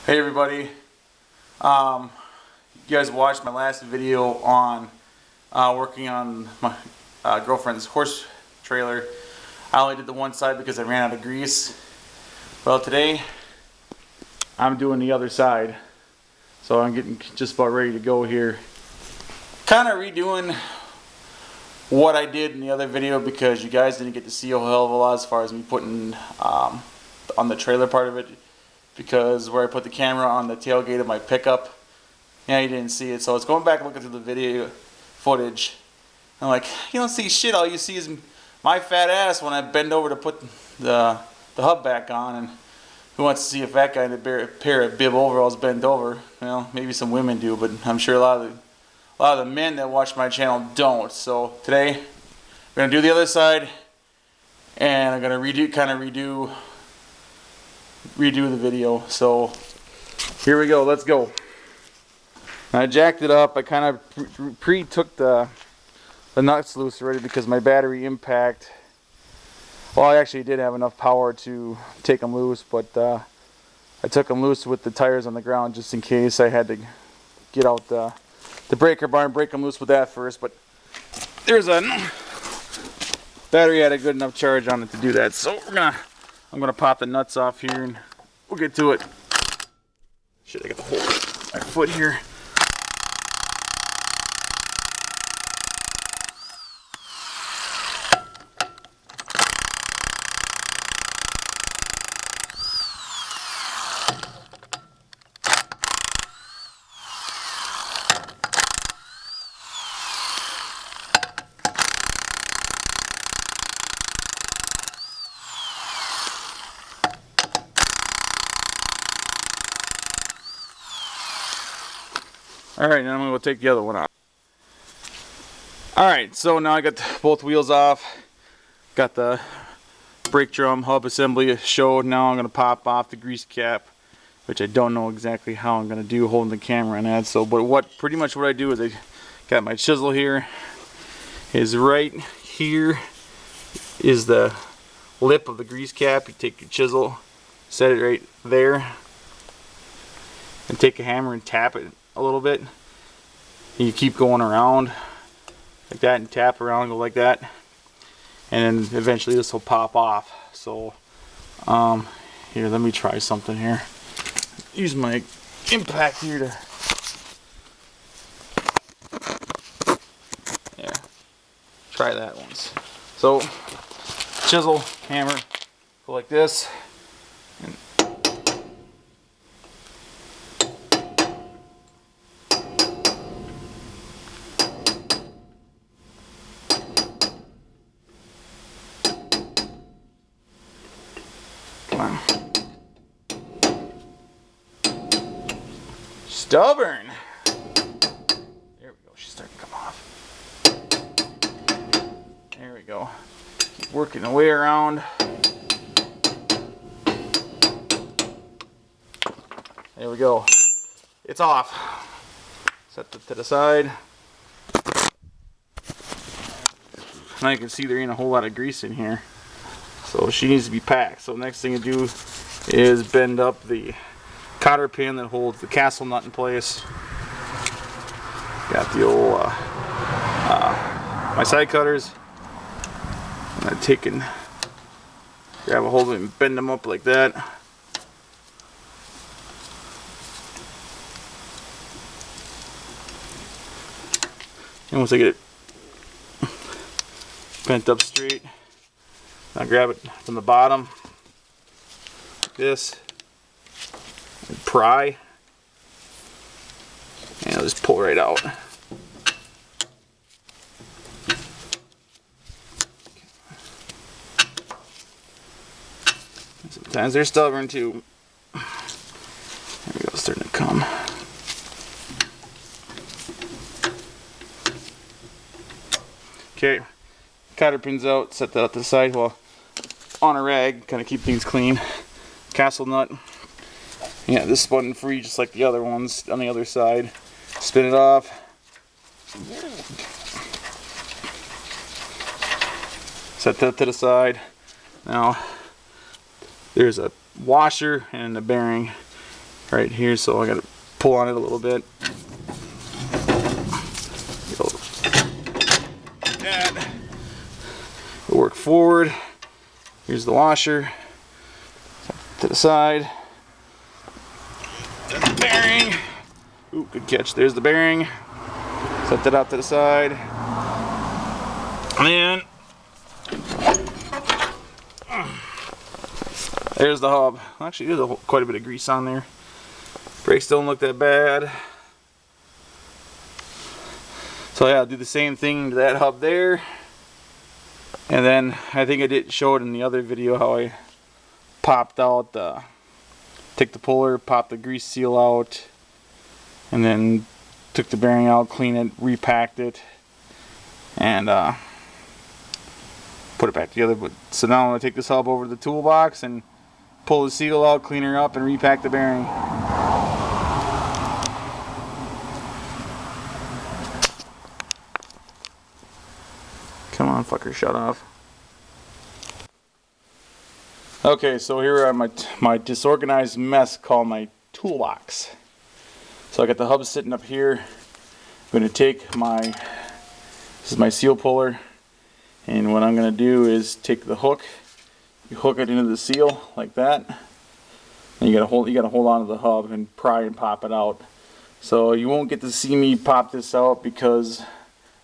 Hey everybody, you guys watched my last video on working on my girlfriend's horse trailer. I only did the one side because I ran out of grease. Well, today I'm doing the other side, so I'm getting just about ready to go here. Kind of redoing what I did in the other video because you guys didn't get to see a hell of a lot as far as me putting on the trailer part of it. Because where I put the camera on the tailgate of my pickup, yeah, you didn't see it. So I was going back looking through the video footage. I'm like, you don't see shit. All you see is my fat ass when I bend over to put the hub back on. And who wants to see a fat guy in a pair of bib overalls bent over? Well, maybe some women do, but I'm sure a lot of the men that watch my channel don't. So today we're gonna do the other side, and I'm gonna redo the video. So here we go, let's go. I jacked it up. I kind of pre-took the nuts loose already because my battery impact, well, I actually did have enough power to take them loose, but I took them loose with the tires on the ground just in case I had to get out the breaker bar and break them loose with that first. But there's a battery had a good enough charge on it to do that, so I'm gonna pop the nuts off here and we'll get to it. Shit, I got the hole in my foot here. Alright, now I'm going to go take the other one off. Alright, so now I got both wheels off. Got the brake drum hub assembly showed. Now I'm going to pop off the grease cap, which I don't know exactly how I'm going to do holding the camera on that. So, but pretty much what I do is I got my chisel here. Is right here is the lip of the grease cap. You take your chisel, set it right there, and take a hammer and tap it a little bit. And you keep going around like that and tap around, go like that, and then eventually this will pop off. So here, let me try something here. Use my impact here to, yeah, try that once. So chisel, hammer, go like this. And stubborn. There we go. She's starting to come off. There we go. Keep working the way around. There we go. It's off. Set it to the side. Now you can see there ain't a whole lot of grease in here, so she needs to be packed. So next thing to do is bend up the cotter pin that holds the castle nut in place. Got the old my side cutters, and I take and grab a hold of it and bend them up like that. And once I get it bent up straight, I grab it from the bottom like this and pry, and I'll just pull right out. Sometimes they're stubborn too. There we go, starting to come. Okay, cotter pins out, set that up to the side. Well, on a rag, kind of keep things clean. Castle nut. Yeah, this spun free just like the other ones on the other side. Spin it off. Set that to the side. Now, there's a washer and a bearing. right here, so I gotta pull on it a little bit. That. Work forward. Here's the washer. To the side. There's the bearing. Ooh, good catch. There's the bearing. Set that out to the side. And there's the hub. Actually, there's quite a bit of grease on there. Brakes don't look that bad. So yeah, I'll do the same thing to that hub there. And then I think I did show it in the other video how I popped out the, took the puller, popped the grease seal out, and then took the bearing out, cleaned it, repacked it, and put it back together. But so now I'm going to take this hub over to the toolbox and pull the seal out, clean her up, and repack the bearing. Come on, fucker, shut off. Okay, so here are my disorganized mess called my toolbox. So I got the hub sitting up here. I'm going to take this is my seal puller, and what I'm going to do is take the hook, you hook it into the seal like that, and you got to hold on to the hub and pry and pop it out. So you won't get to see me pop this out because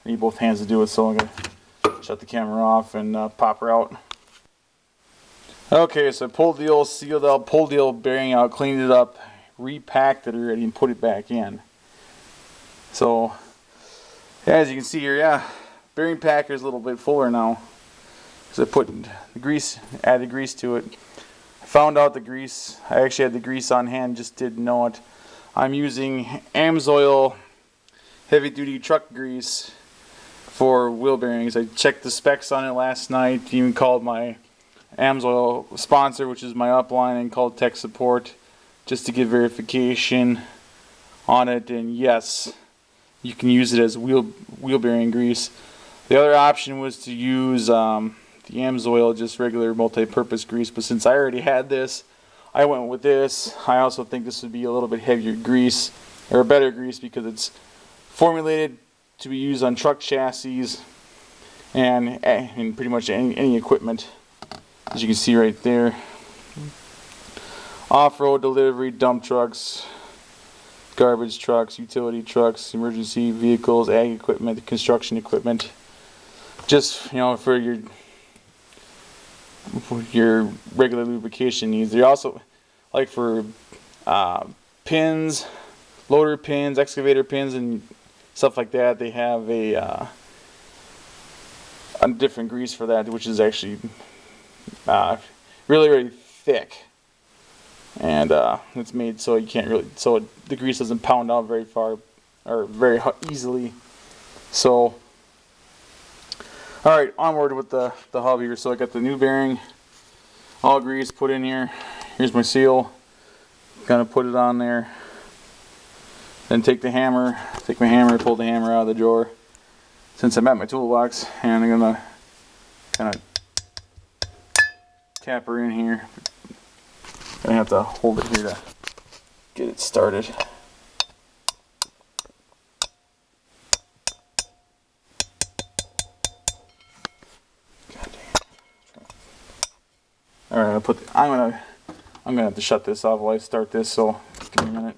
I need both hands to do it. So I'm going to shut the camera off and pop her out. Okay, so I pulled the old seal out, pulled the old bearing out, cleaned it up, repacked it already, and put it back in. So, as you can see here, yeah, bearing packer is a little bit fuller now because I put the grease, added grease to it. I found out the grease. I actually had the grease on hand, just didn't know it. I'm using AMSOIL heavy-duty truck grease for wheel bearings. I checked the specs on it last night. Even called my AMSOIL sponsor, which is my upline, and called tech support just to get verification on it. And yes, you can use it as wheel bearing grease. The other option was to use the AMSOIL, just regular multi-purpose grease, but since I already had this, I went with this. I also think this would be a little bit heavier grease, or a better grease, because it's formulated to be used on truck chassis and pretty much any equipment, as you can see right there. Off-road delivery, dump trucks, garbage trucks, utility trucks, emergency vehicles, ag equipment, construction equipment. Just, you know, for your regular lubrication needs. They also, like for pins, loader pins, excavator pins, and stuff like that, they have a different grease for that, which is actually really thick, and it's made so you can't really, so the grease doesn't pound out very far or very easily. So, all right, onward with the hub here. So I got the new bearing, all grease put in here. Here's my seal. Gonna put it on there. Then take my hammer, pull the hammer out of the drawer, since I'm at my toolbox, and I'm gonna kind of tap her in here. Gonna have to hold it here to get it started. God damn. All right, I'm gonna have to shut this off while I start this. So give me a minute.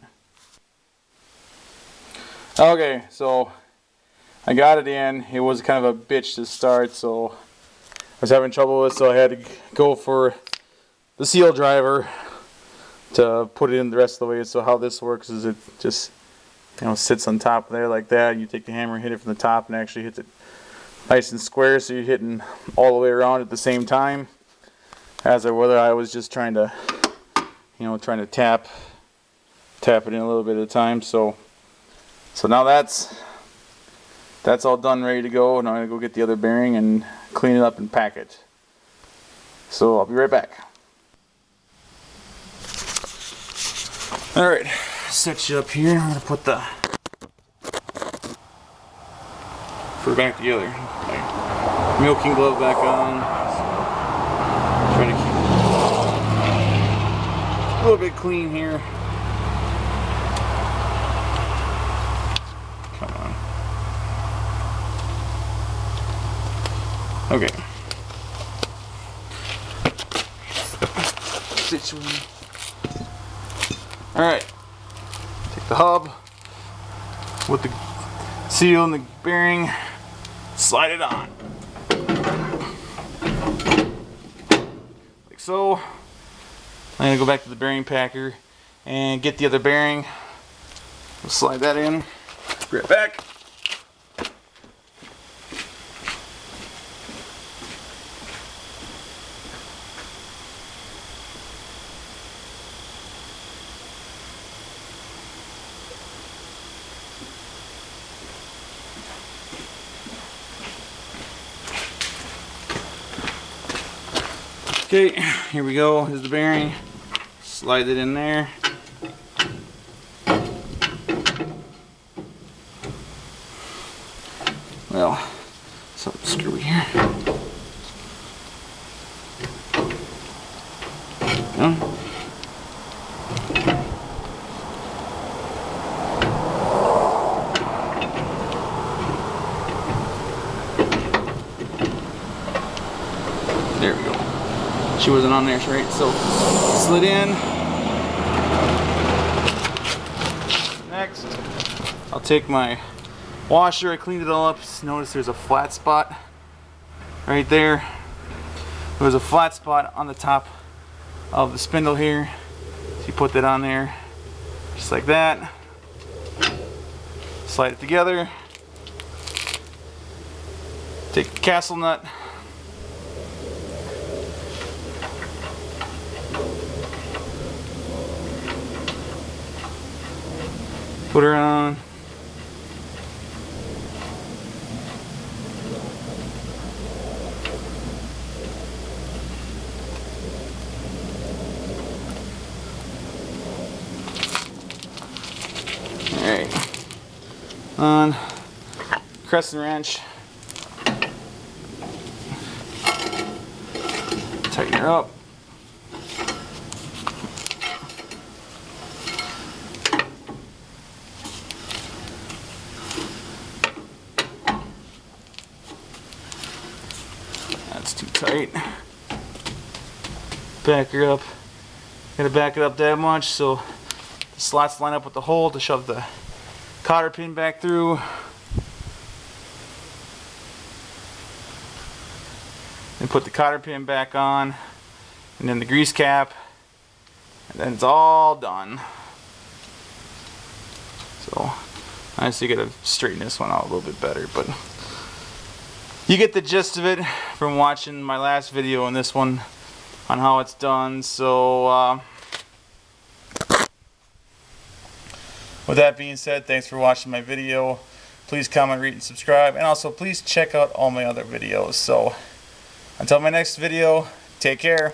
Okay, so I got it in. It was kind of a bitch to start, so I was having trouble with it, so I had to go for the seal driver to put it in the rest of the way. So how this works is it just, you know, sits on top there like that. You take the hammer and hit it from the top, and actually hits it nice and square, so you're hitting all the way around at the same time. As whether I was just trying to, you know, tap it in a little bit at a time. So now that's all done, ready to go. Now I'm gonna go get the other bearing and clean it up and pack it. So I'll be right back. All right, set you up here. I'm gonna put the back together. My milking glove back on. Trying to keep it a little bit clean here. Okay. Situated. Alright. Take the hub with the seal and the bearing, slide it on. Like so. I'm going to go back to the bearing packer and get the other bearing. We'll slide that in. Bring it back. Okay, here we go. Here's the bearing. Slide it in there. Well, something screwy here. There we go. She wasn't on there, right? So slid in. Next, I'll take my washer. I cleaned it all up. Notice there's a flat spot right there. There's a flat spot on the top of the spindle here. So you put that on there, just like that. Slide it together. Take the castle nut. Put her on. Alright. On crescent wrench. Tighten her up. That's too tight. Back her up. Gotta back it up that much so the slots line up with the hole to shove the cotter pin back through. Then put the cotter pin back on, and then the grease cap, and then it's all done. So I just gotta straighten this one out a little bit better, but you get the gist of it from watching my last video and this one on how it's done. So with that being said, thanks for watching my video. Please comment, rate, and subscribe, and also please check out all my other videos. So until my next video, take care.